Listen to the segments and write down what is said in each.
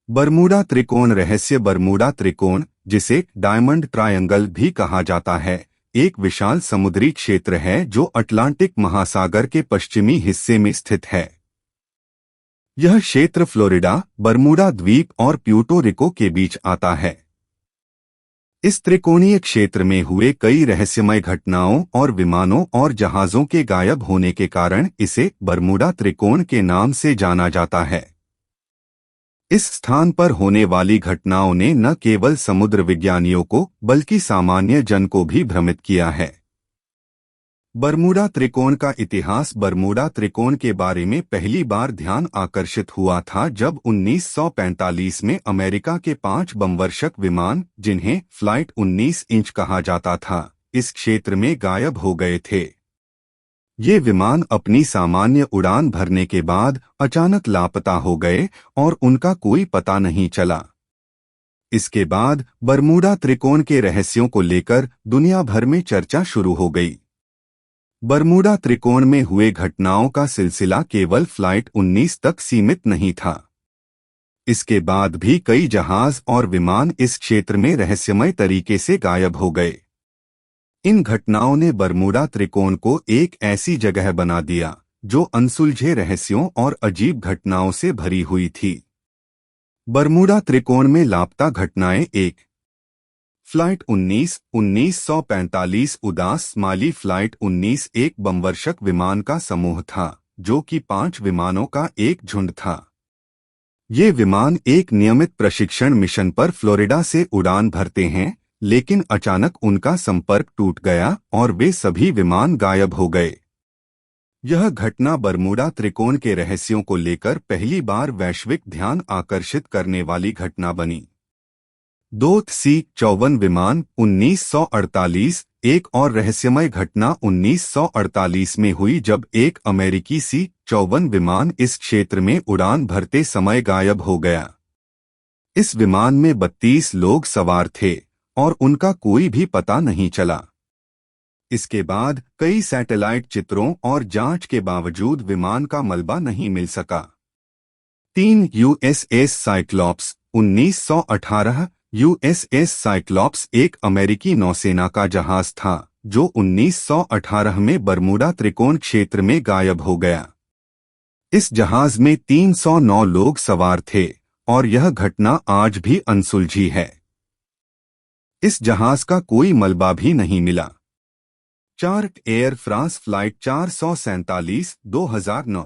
Bermuda त्रिकोण रहस्य। Bermuda त्रिकोण, जिसे डायमंड ट्रायंगल भी कहा जाता है, एक विशाल समुद्री क्षेत्र है जो अटलांटिक महासागर के पश्चिमी हिस्से में स्थित है। यह क्षेत्र फ्लोरिडा, बरमूडा द्वीप और प्यूर्टो रिको के बीच आता है। इस त्रिकोणीय क्षेत्र में हुए कई रहस्यमय घटनाओं और विमानों और जहाजों के गायब होने के कारण इसे बरमूडा त्रिकोण के नाम से जाना जाता है। इस स्थान पर होने वाली घटनाओं ने न केवल समुद्र विज्ञानियों को बल्कि सामान्य जन को भी भ्रमित किया है। बरमूडा त्रिकोण का इतिहास। बरमूडा त्रिकोण के बारे में पहली बार ध्यान आकर्षित हुआ था जब 1945 में अमेरिका के 5 बमवर्षक विमान, जिन्हें फ्लाइट 19 इंच कहा जाता था, इस क्षेत्र में गायब हो गए थे। ये विमान अपनी सामान्य उड़ान भरने के बाद अचानक लापता हो गए और उनका कोई पता नहीं चला। इसके बाद बरमूडा त्रिकोण के रहस्यों को लेकर दुनिया भर में चर्चा शुरू हो गई। बरमूडा त्रिकोण में हुए घटनाओं का सिलसिला केवल फ्लाइट 19 तक सीमित नहीं था। इसके बाद भी कई जहाज और विमान इस क्षेत्र में रहस्यमय तरीके से गायब हो गए। इन घटनाओं ने बरमूडा त्रिकोण को एक ऐसी जगह बना दिया जो अनसुलझे रहस्यों और अजीब घटनाओं से भरी हुई थी। बरमूडा त्रिकोण में लापता घटनाएं। 1. फ्लाइट 19, 1945 उदास स्माइली। फ्लाइट 19 एक बमवर्षक विमान का समूह था जो कि 5 विमानों का एक झुंड था। ये विमान एक नियमित प्रशिक्षण मिशन पर फ्लोरिडा से उड़ान भरते हैं, लेकिन अचानक उनका संपर्क टूट गया और वे सभी विमान गायब हो गए। यह घटना बरमूडा त्रिकोण के रहस्यों को लेकर पहली बार वैश्विक ध्यान आकर्षित करने वाली घटना बनी। 2. C-54 विमान 1948। एक और रहस्यमय घटना 1948 में हुई जब एक अमेरिकी C-54 विमान इस क्षेत्र में उड़ान भरते समय गायब हो गया। इस विमान में 32 लोग सवार थे और उनका कोई भी पता नहीं चला। इसके बाद कई सैटेलाइट चित्रों और जांच के बावजूद विमान का मलबा नहीं मिल सका। 3. USS Cyclops 1918। USS साइक्लॉप्स एक अमेरिकी नौसेना का जहाज था जो 1918 में बरमूडा त्रिकोण क्षेत्र में गायब हो गया। इस जहाज में 309 लोग सवार थे और यह घटना आज भी अनसुलझी है। इस जहाज का कोई मलबा भी नहीं मिला। 4. Air France flight 447 2009।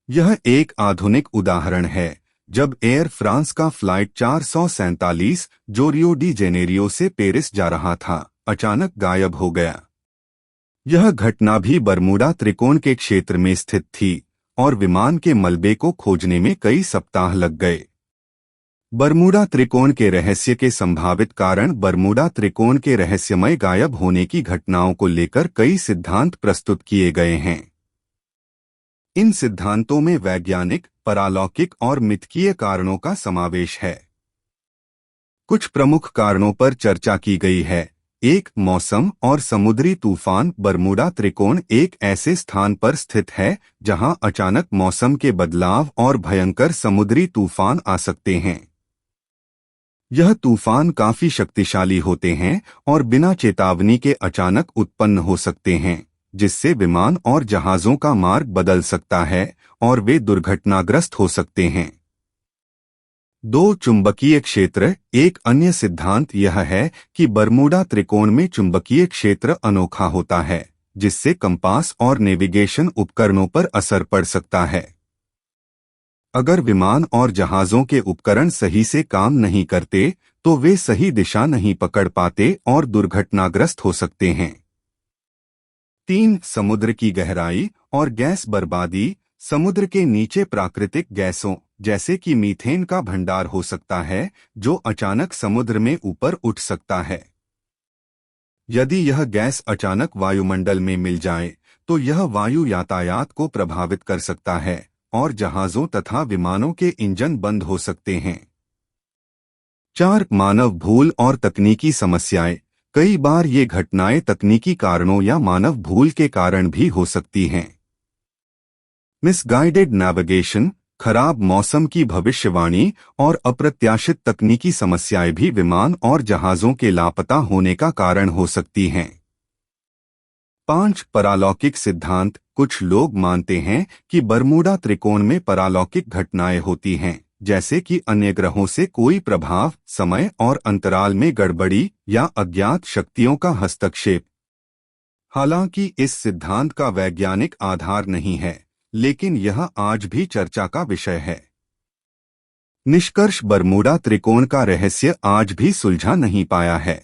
यह एक आधुनिक उदाहरण है जब एयर फ्रांस का फ्लाइट 447 जो रियो डी जेनेरियो से पेरिस जा रहा था, अचानक गायब हो गया। यह घटना भी बरमूडा त्रिकोण के क्षेत्र में स्थित थी और विमान के मलबे को खोजने में कई सप्ताह लग गए। बरमूडा त्रिकोण के रहस्य के संभावित कारण। बरमूडा त्रिकोण के रहस्यमय गायब होने की घटनाओं को लेकर कई सिद्धांत प्रस्तुत किए गए हैं। इन सिद्धांतों में वैज्ञानिक, पारलौकिक और मिथकीय कारणों का समावेश है। कुछ प्रमुख कारणों पर चर्चा की गई है। 1. मौसम और समुद्री तूफान। बरमूडा त्रिकोण एक ऐसे स्थान पर स्थित है जहां अचानक मौसम के बदलाव और भयंकर समुद्री तूफान आ सकते हैं। यह तूफान काफी शक्तिशाली होते हैं और बिना चेतावनी के अचानक उत्पन्न हो सकते हैं, जिससे विमान और जहाजों का मार्ग बदल सकता है और वे दुर्घटनाग्रस्त हो सकते हैं। 2. चुंबकीय क्षेत्र। एक अन्य सिद्धांत यह है कि बरमूडा त्रिकोण में चुंबकीय क्षेत्र अनोखा होता है, जिससे कंपास और नेविगेशन उपकरणों पर असर पड़ सकता है। अगर विमान और जहाजों के उपकरण सही से काम नहीं करते तो वे सही दिशा नहीं पकड़ पाते और दुर्घटनाग्रस्त हो सकते हैं। 3. समुद्र की गहराई और गैस बर्बादी। समुद्र के नीचे प्राकृतिक गैसों जैसे कि मीथेन का भंडार हो सकता है जो अचानक समुद्र में ऊपर उठ सकता है। यदि यह गैस अचानक वायुमंडल में मिल जाए तो यह वायु यातायात को प्रभावित कर सकता है और जहाजों तथा विमानों के इंजन बंद हो सकते हैं। 4. मानव भूल और तकनीकी समस्याएं। कई बार ये घटनाएं तकनीकी कारणों या मानव भूल के कारण भी हो सकती हैं। Misguided navigation. खराब मौसम की भविष्यवाणी और अप्रत्याशित तकनीकी समस्याएं भी विमान और जहाजों के लापता होने का कारण हो सकती हैं। 5 परालौकिक सिद्धांत। कुछ लोग मानते हैं कि बरमूडा त्रिकोण में परालौकिक घटनाएं होती हैं, जैसे कि अन्य ग्रहों से कोई प्रभाव, समय और अंतराल में गड़बड़ी या अज्ञात शक्तियों का हस्तक्षेप। हालांकि इस सिद्धांत का वैज्ञानिक आधार नहीं है, लेकिन यह आज भी चर्चा का विषय है। निष्कर्ष, बरमूडा त्रिकोण का रहस्य आज भी सुलझा नहीं पाया है।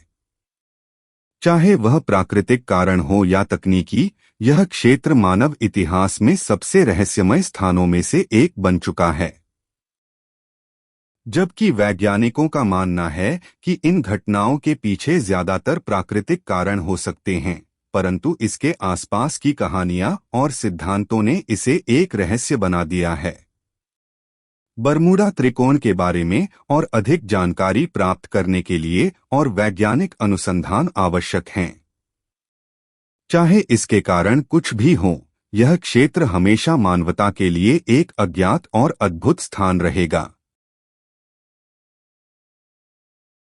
चाहे वह प्राकृतिक कारण हो या तकनीकी, यह क्षेत्र मानव इतिहास में सबसे रहस्यमय स्थानों में से एक बन चुका है। जबकि वैज्ञानिकों का मानना है कि इन घटनाओं के पीछे ज्यादातर प्राकृतिक कारण हो सकते हैं, परंतु इसके आसपास की कहानियां और सिद्धांतों ने इसे एक रहस्य बना दिया है। बरमूडा त्रिकोण के बारे में और अधिक जानकारी प्राप्त करने के लिए और वैज्ञानिक अनुसंधान आवश्यक हैं। चाहे इसके कारण कुछ भी हो, यह क्षेत्र हमेशा मानवता के लिए एक अज्ञात और अद्भुत स्थान रहेगा।